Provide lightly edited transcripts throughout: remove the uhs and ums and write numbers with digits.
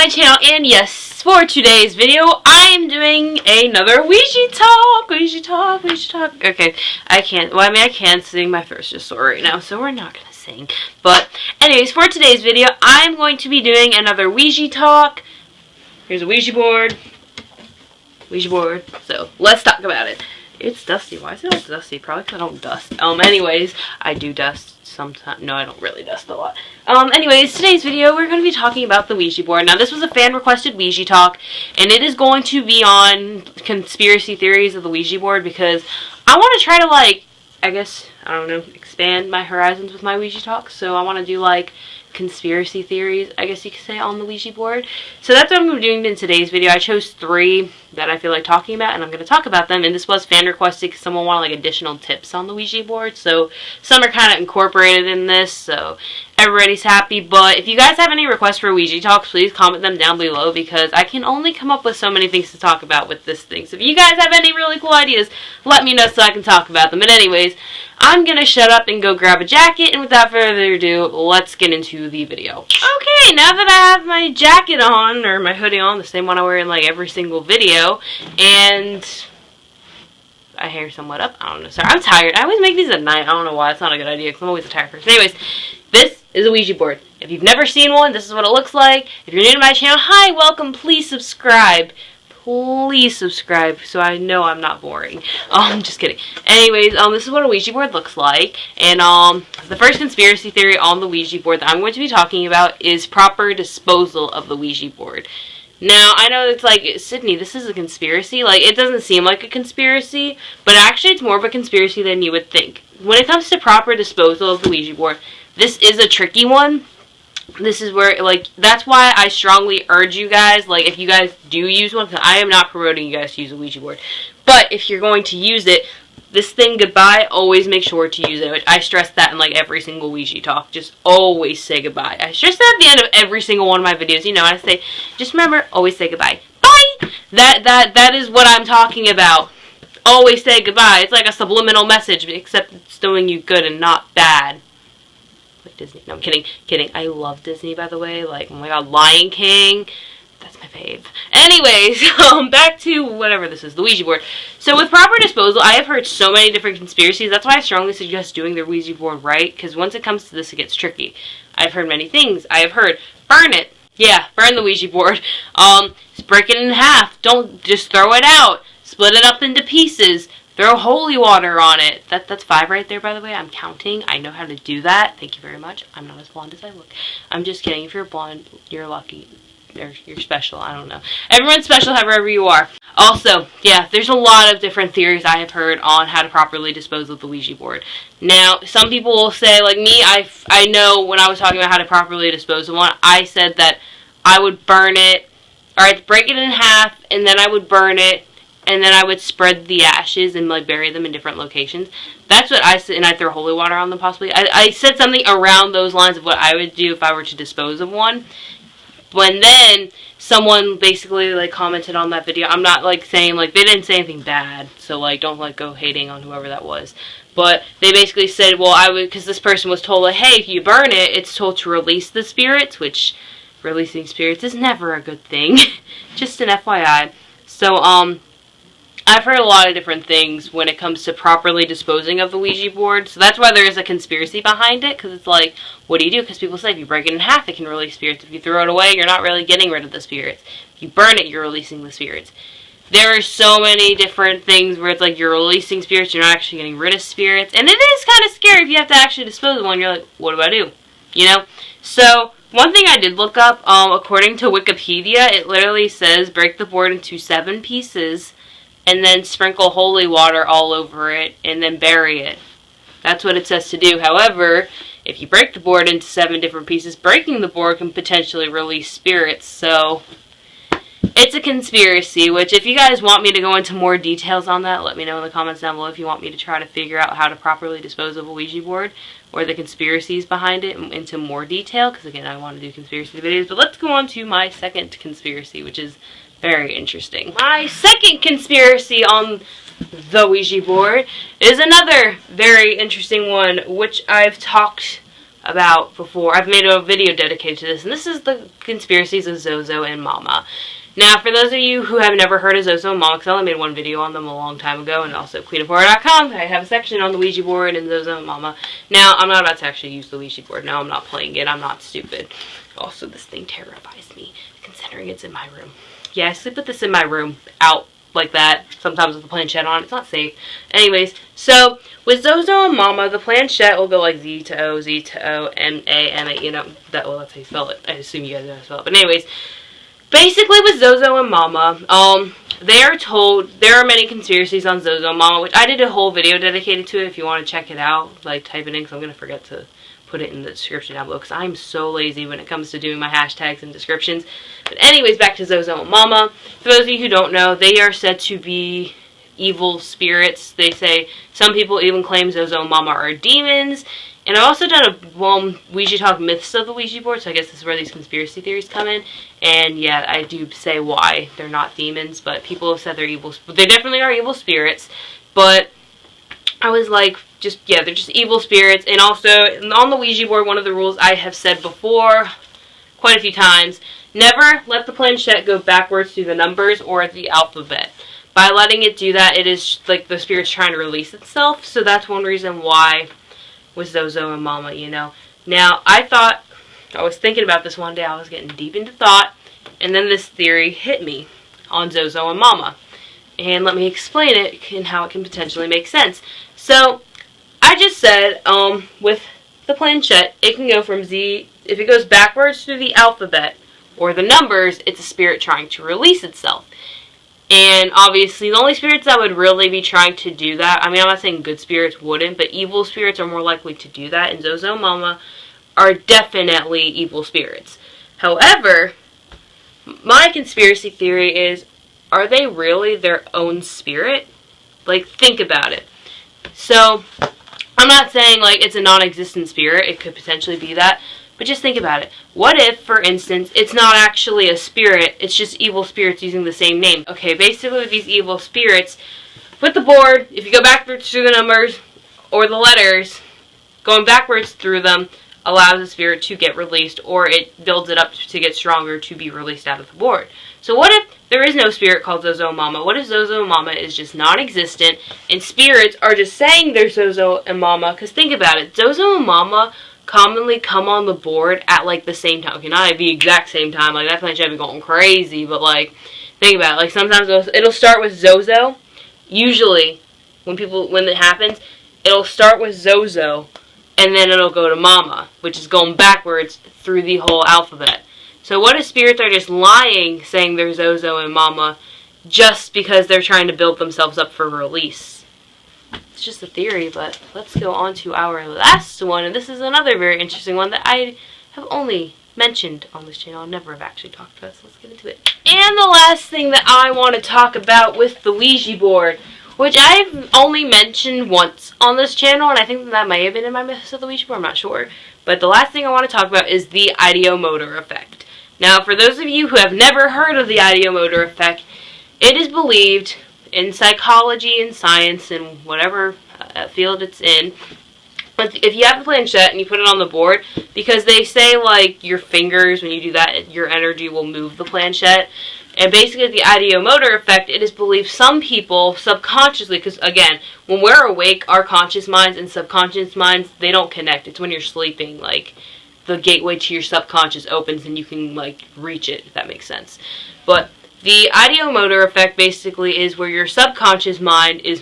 my channel, and yes, for today's video, I am doing another Ouija talk. Okay, I can't, well, I mean, I can sing, my throat's just sore right now, so we're not gonna sing. But, anyways, for today's video, I'm going to be doing another Ouija talk. Here's a Ouija board, so let's talk about it. It's dusty. Why is it all dusty? Probably because I don't dust. Anyways, I do dust sometimes. No, I don't really dust a lot. Anyways, today's video, we're going to be talking about the Ouija board. Now, this was a fan-requested Ouija talk, and it is going to be on conspiracy theories of the Ouija board because I want to try to, like, I guess, I don't know, expand my horizons with my Ouija talks. So I want to do, like, conspiracy theories, I guess you could say, on the Ouija board. So that's what I'm going to be doing in today's video. I chose 3 that I feel like talking about, and I'm going to talk about them. And this was fan requested because someone wanted like additional tips on the Ouija board. So some are kind of incorporated in this, so everybody's happy. But if you guys have any requests for Ouija talks, please comment them down below because I can only come up with so many things to talk about with this thing. So if you guys have any really cool ideas, let me know so I can talk about them. But anyways, I'm going to shut up and go grab a jacket, and without further ado, let's get into the video. Okay, now that I have my jacket on, or my hoodie on, the same one I wear in like every single video, and my hair somewhat up, I don't know, sorry, I'm tired. I always make these at night, I don't know why, it's not a good idea, because I'm always a tired person. Anyways, this is a Ouija board. If you've never seen one, this is what it looks like. If you're new to my channel, hi, welcome, please subscribe. Please subscribe so I know I'm not boring. Just kidding. Anyways, this is what a Ouija board looks like. And the first conspiracy theory on the Ouija board that I'm going to be talking about is proper disposal of the Ouija board. Now, I know it's like, Sydney, this is a conspiracy. Like, it doesn't seem like a conspiracy, but actually it's more of a conspiracy than you would think. When it comes to proper disposal of the Ouija board, this is a tricky one. This is where, like, that's why I strongly urge you guys, like, if you guys do use one, because I am not promoting you guys to use a Ouija board, but if you're going to use it, this thing, goodbye, always make sure to use it. I stress that in, like, every single Ouija talk. Just always say goodbye. I stress that at the end of every single one of my videos. You know, I say, just remember, always say goodbye. Bye! That is what I'm talking about. Always say goodbye. It's like a subliminal message, except it's doing you good and not bad. Disney. No, I'm kidding. I love Disney, by the way. Like, oh my god, Lion King. That's my fave. Anyways, back to whatever this is, the Ouija board. So with proper disposal, I have heard so many different conspiracies. That's why I strongly suggest doing the Ouija board right, because once it comes to this, it gets tricky. I've heard many things. I have heard, burn it. Yeah, burn the Ouija board. Break it in half. Don't just throw it out. Split it up into pieces. Throw holy water on it. That's 5 right there, by the way. I'm counting. I know how to do that. Thank you very much. I'm not as blonde as I look. I'm just kidding. If you're blonde, you're lucky. You're special. I don't know. Everyone's special however you are. Also, yeah, there's a lot of different theories I have heard on how to properly dispose of the Ouija board. Now, some people will say, like me, I know when I was talking about how to properly dispose of one, I said that I would burn it, or I'd break it in half, and then I would burn it, and then I would spread the ashes and, like, bury them in different locations. That's what I said, and I'd throw holy water on them, possibly. I said something around those lines of what I would do if I were to dispose of one. When then, someone basically, like, commented on that video. I'm not, like, saying, like, they didn't say anything bad, so, like, don't, like, go hating on whoever that was. But they basically said, well, I would, because this person was told, like, hey, if you burn it, it's told to release the spirits, which releasing spirits is never a good thing. Just an FYI. So, I've heard a lot of different things when it comes to properly disposing of the Ouija board. So that's why there is a conspiracy behind it. Because it's like, what do you do? Because people say if you break it in half, it can release spirits. If you throw it away, you're not really getting rid of the spirits. If you burn it, you're releasing the spirits. There are so many different things where it's like you're releasing spirits, you're not actually getting rid of spirits. And it is kind of scary if you have to actually dispose of one. You're like, what do I do? You know? So, one thing I did look up, according to Wikipedia, it literally says break the board into 7 pieces. And then sprinkle holy water all over it, and then bury it. That's what it says to do. However, if you break the board into 7 different pieces, breaking the board can potentially release spirits. So, it's a conspiracy, which if you guys want me to go into more details on that, let me know in the comments down below if you want me to try to figure out how to properly dispose of a Ouija board, or the conspiracies behind it into more detail, because again, I want to do conspiracy videos. But let's go on to my second conspiracy, which is very interesting. My second conspiracy on the Ouija board is another very interesting one, which I've talked about before. I've made a video dedicated to this, and this is the conspiracies of Zozo and Mama. Now, for those of you who have never heard of Zozo and Mama, because I only made one video on them a long time ago, and also queenofhorror.com, I have a section on the Ouija board and Zozo and Mama. Now, I'm not about to actually use the Ouija board. No, I'm not playing it. I'm not stupid. Also, this thing terrifies me, considering it's in my room. Yeah, I sleep with this in my room, out like that, sometimes with the planchette on. It's not safe. Anyways, so with Zozo and Mama, the planchette will go like Z to O, Z to O, M A, M A, you know, well, that's how you spell it. I assume you guys know how to spell it. But anyways, basically with Zozo and Mama, they are told, there are many conspiracies on Zozo and Mama, which I did a whole video dedicated to it. If you want to check it out, like type it in, because I'm going to forget to put it in the description down below, because I'm so lazy when it comes to doing my hashtags and descriptions. But anyways, back to Zozo and Mama. For those of you who don't know, they are said to be evil spirits. They say, some people even claim Zozo and Mama are demons. And I've also done a Ouija Talk Myths of the Ouija board, so I guess this is where these conspiracy theories come in. And yeah, I do say why they're not demons, but people have said they're evil. They definitely are evil spirits, but I was like, yeah, they're just evil spirits. And also, on the Ouija board, one of the rules I have said before quite a few times, never let the planchette go backwards through the numbers or the alphabet. By letting it do that, it is like the spirit's trying to release itself. So that's one reason why with Zozo and Mama, you know. Now, I was thinking about this one day. I was getting deep into thought, and then this theory hit me on Zozo and Mama. And let me explain it and how it can potentially make sense. So, I just said, with the planchette, it can go from Z, if it goes backwards through the alphabet or the numbers, it's a spirit trying to release itself. And obviously, the only spirits that would really be trying to do that, I mean, I'm not saying good spirits wouldn't, but evil spirits are more likely to do that, and Zozo and Mama are definitely evil spirits. However, my conspiracy theory is, are they really their own spirit? Like, think about it. So, I'm not saying, like, it's a non-existent spirit. It could potentially be that. But just think about it. What if, for instance, it's not actually a spirit, it's just evil spirits using the same name? Okay, basically with these evil spirits, with the board, if you go backwards through the numbers or the letters, going backwards through them allows the spirit to get released, or it builds it up to get stronger to be released out of the board. So what if there is no spirit called Zozo and Mama? What if Zozo and Mama is just non-existent, and spirits are just saying they're Zozo and Mama? Because think about it, Zozo and Mama commonly come on the board at like the same time. Okay, not at the exact same time, like that planchette be going crazy, but like, think about it, like sometimes it'll start with Zozo. Usually, when it happens, it'll start with Zozo, and then it'll go to Mama, which is going backwards through the whole alphabet. So what if spirits are just lying, saying they're Zozo and Mama, just because they're trying to build themselves up for release? It's just a theory, but let's go on to our last one, and this is another very interesting one that I have only mentioned on this channel. I never have actually talked about, so let's get into it. And the last thing that I want to talk about with the Ouija board, which I've only mentioned once on this channel, and I think that may have been in my Myths of the Ouija board, I'm not sure. But the last thing I want to talk about is the ideomotor effect. Now, for those of you who have never heard of the ideomotor effect, it is believed in psychology and science and whatever field it's in, but if you have a planchette and you put it on the board, because they say like your fingers, when you do that, your energy will move the planchette. And basically the ideomotor effect, it is believed some people subconsciously, because again, when we're awake, our conscious minds and subconscious minds, they don't connect. It's when you're sleeping, like the gateway to your subconscious opens and you can like reach it, if that makes sense. But the ideomotor effect basically is where your subconscious mind is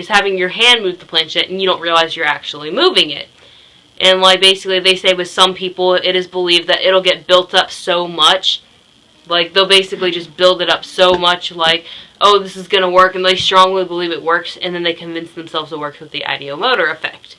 having your hand move the planchette and you don't realize you're actually moving it. And like basically they say with some people, it is believed that it'll get built up so much, like they'll basically just build it up so much like, oh, this is going to work, and they strongly believe it works, and then they convince themselves it works with the ideomotor effect.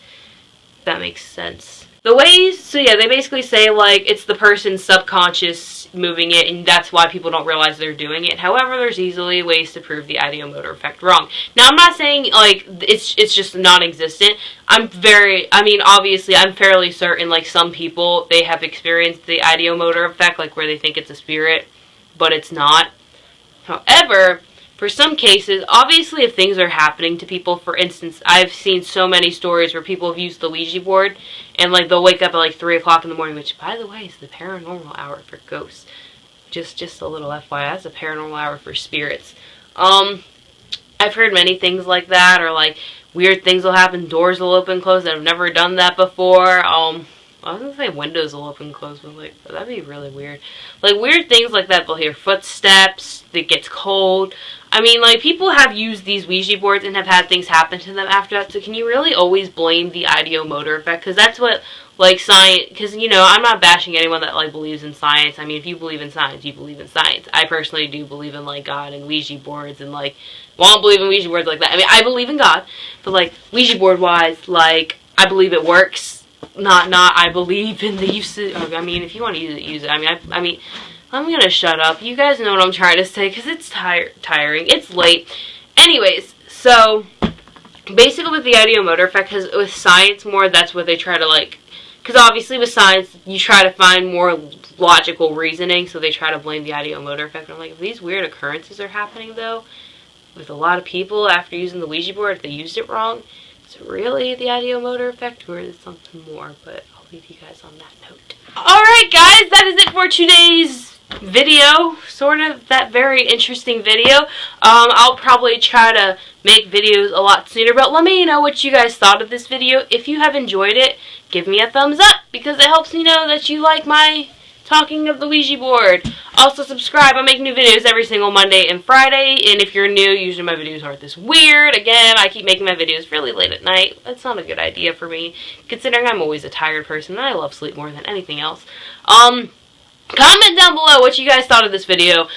If that makes sense. The ways, so yeah, they basically say like it's the person's subconscious moving it, and that's why people don't realize they're doing it. However, there's easily ways to prove the ideomotor effect wrong. Now, I'm not saying like it's just non-existent. Obviously, I'm fairly certain like some people, they have experienced the ideomotor effect, like where they think it's a spirit, but it's not. However, for some cases, obviously if things are happening to people, for instance, I've seen so many stories where people have used the Ouija board and like they'll wake up at like 3 o'clock in the morning, which by the way is the paranormal hour for ghosts. Just a little FYI, that's a paranormal hour for spirits. I've heard many things like that, or like weird things will happen, doors will open and close. I've never done that before. I was gonna say windows will open and close, but like that'd be really weird. Like weird things like that. They'll hear footsteps. It gets cold. I mean, like people have used these Ouija boards and have had things happen to them after that. So can you really always blame the ideomotor effect? Because that's what like science. Because you know, I'm not bashing anyone that like believes in science. I mean, if you believe in science, you believe in science. I personally do believe in like God and Ouija boards and like. Well, I don't believe in Ouija boards like that. I mean, I believe in God, but like Ouija board wise, like I believe it works. Not I believe in the usage. I mean, if you want to use it, use it. I mean, I'm gonna shut up. You guys know what I'm trying to say because it's tiring. It's late. Anyways, so basically with the ideomotor effect, because with science more, that's what they try to like. Because obviously with science, you try to find more logical reasoning, so they try to blame the ideomotor effect. I'm like, if these weird occurrences are happening though, with a lot of people after using the Ouija board, if they used it wrong. Is it really the ideomotor effect, or is it something more? But I'll leave you guys on that note. Alright guys, that is it for today's video. Sort of that very interesting video. I'll probably try to make videos a lot sooner, but let me know what you guys thought of this video. If you have enjoyed it, give me a thumbs up, because it helps me know that you like my talking of the Ouija board. Also subscribe. I make new videos every single Monday and Friday, and if you're new, usually my videos aren't this weird. Again, I keep making my videos really late at night. That's not a good idea for me, considering I'm always a tired person and I love sleep more than anything else. Comment down below what you guys thought of this video.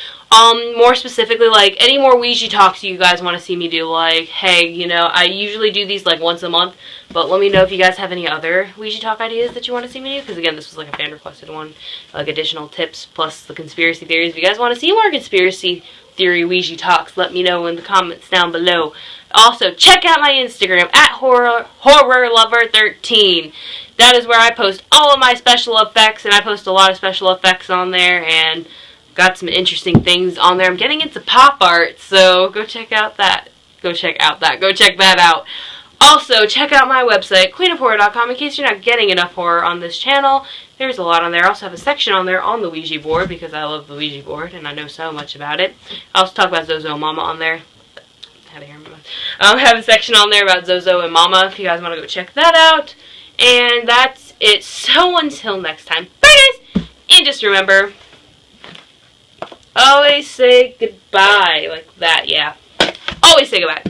More specifically, like, any more Ouija talks you guys want to see me do. Like, hey, you know, I usually do these, like, once a month. But let me know if you guys have any other Ouija talk ideas that you want to see me do. Because, again, this was, like, a fan-requested one. Like, additional tips plus the conspiracy theories. If you guys want to see more conspiracy theory Ouija talks, let me know in the comments down below. Also, check out my Instagram, at horrorlover13. That is where I post all of my special effects. And I post a lot of special effects on there. And got some interesting things on there. I'm getting into pop art, so go check out that. Go check that out. Also, check out my website, queenofhorror.com, in case you're not getting enough horror on this channel. There's a lot on there. I also have a section on there on the Ouija board, because I love the Ouija board, and I know so much about it. I also talk about Zozo Mama on there. I have a section on there about Zozo and Mama, if you guys want to go check that out. And that's it. So until next time, bye guys! And just remember, always say goodbye, like that, yeah. Always say goodbye.